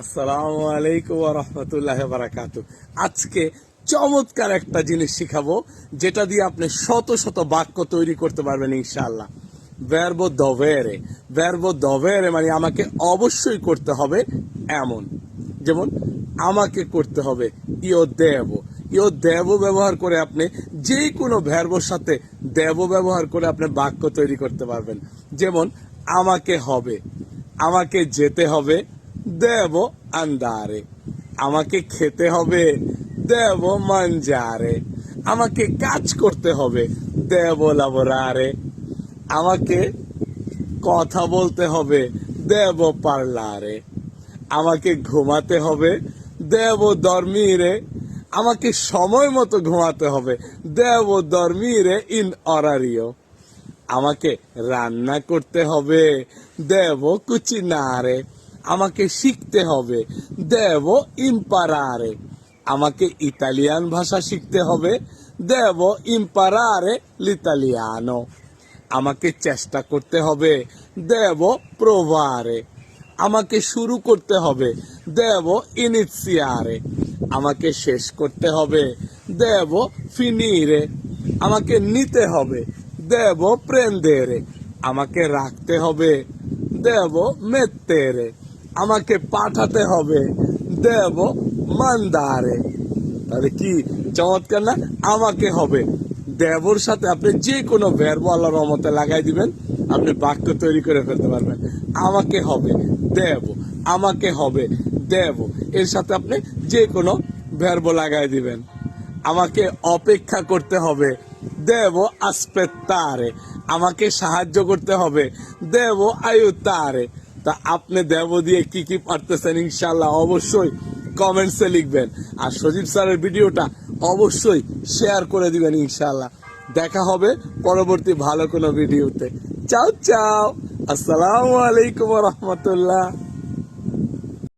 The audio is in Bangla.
আসসালামু আলাইকুম ওয়া রাহমাতুল্লাহি ওয়া বারাকাতুহু। আজকে চমৎকার একটা জিনিস শিখাবো, যেটা দিয়ে আপনি শত শত বাক্য তৈরি করতে পারবেন ইনশাআল্লাহ। ভার্বো দভেরে মানে আমাকে অবশ্যই করতে হবে এমন। যেমন আমাকে করতে হবে ইও দেব ব্যবহার করে আপনি যে কোনো ভার্বোর সাথে দেব ব্যবহার করে আপনি বাক্য তৈরি করতে পারবেন। যেমন আমাকে হবে, আমাকে যেতে হবে, দেব আন্দারে। আমাকে খেতে হবে, দেব মানজারে। আমাকে কাজ করতে হবে, দেব লাবোরারে। আমাকে কথা বলতে হবে, দেব পার্লারে। আমাকে ঘুমাতে হবে, দেব দরমিরে। আমাকে সময় মতো ঘুমাতে হবে, দেব দরমিরে ইন অরারিও। আমাকে রান্না করতে হবে, দেব কুচিনারে। আমাকে শিখতে হবে, দেব ইম্পারারে। আমাকে ইতালিয়ান ভাষা শিখতে হবে, দেব ইম্পারারে লিতালিয়ানো। আমাকে চেষ্টা করতে হবে, দেব প্রোভারে। আমাকে শুরু করতে হবে, দেব ইনিসিয়ারে। আমাকে শেষ করতে হবে, দেব ফিনিরে। আমাকে নিতে হবে, দেব প্রেন্দেরে। আমাকে রাখতে হবে, দেব মেত্তেরে। আমাকে পাঠাতে হবে, দেব মান্দারে। তাহলে কি চমৎকার না? আমাকে হবে, দেবর সাথে আপনি যে কোনো ভার্ব আল্লাহর রহমতে লাগাই দিবেন, আপনি বাক্য তৈরি করে ফেলতে পারবেন। আমাকে হবে দেব, আমাকে হবে দেব, এর সাথে আপনি যে কোনো ভার্ব লাগাই দিবেন। আমাকে অপেক্ষা করতে হবে, দেব আসপেত্তারে। আমাকে সাহায্য করতে হবে, দেব আয়ুতারে। তা আপনি দেব দিয়ে কি কি পারতেছেন ইনশাল্লাহ অবশ্যই কমেন্টসে লিখবেন। আর সজীব স্যারের ভিডিওটা অবশ্যই শেয়ার করে দিবেন ইনশাল্লাহ। দেখা হবে পরবর্তী ভালো কোনো ভিডিওতে। চাও চাও। আসসালামু আলাইকুম ওয়া রাহমাতুল্লাহ।